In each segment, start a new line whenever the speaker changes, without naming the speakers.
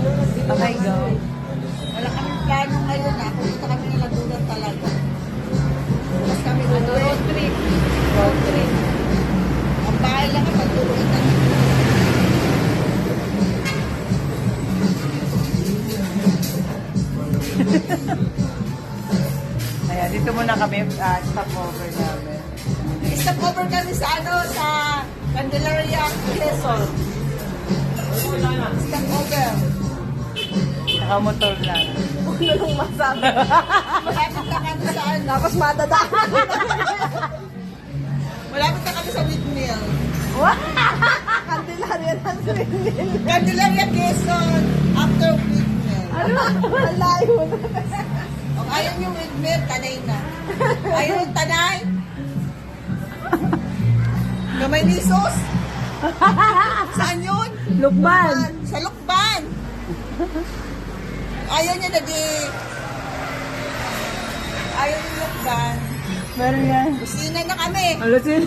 no?
Okay, go.
Wala kaming plano ngayon na. Pumunta kami ng Laguna talaga. Tapos kami road trip. Road trip. Ang bahay lang ang pagtuloy na.
Ayan, dito muna kami, stop over namin.
Stop over kami sa sa Candelaria, Quezon. Stop over.
Nakamotor lang.
Ano nung masabi?
Malapit na kami sa
Tapos madadaan.
Malapit na kami sa windmill.
Candelaria ng Swindon.
Candelaria, Quezon, after windmill.
Ano? Ang layo na.
Kung ayaw yung windmill, tanay na. Ayaw yung tanay. Gamay ni Sus. Saan yun?
Lukman.
Sa Lukban. Ayaw niya ayaw yung Lukban.
Meron yan.
Kusina na kami.
Alusin.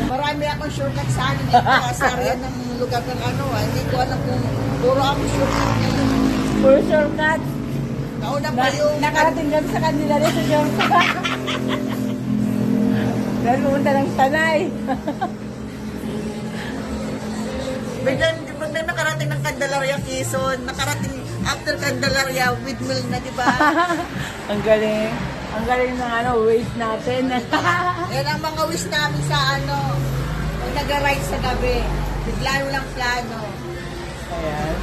Marami akong shortcut sa akin dito. Sa area ng lugar ng hindi ko alam kung puro ako shortcut.
Puro shortcut.
Nauna pa yung...
Nakarating kami sa kanila rin sa shortcut. Dahil pumunta ng Tanay.
Biglang nakarating ng Candelaria, Quezon, nakarating after Candelaria, windmill na, di ba?
Ang galing. Ang galing ng weight natin.
Yan ang mga wish namin sa pag nag-ride sa gabi. Bigla lang plano.
Ayan.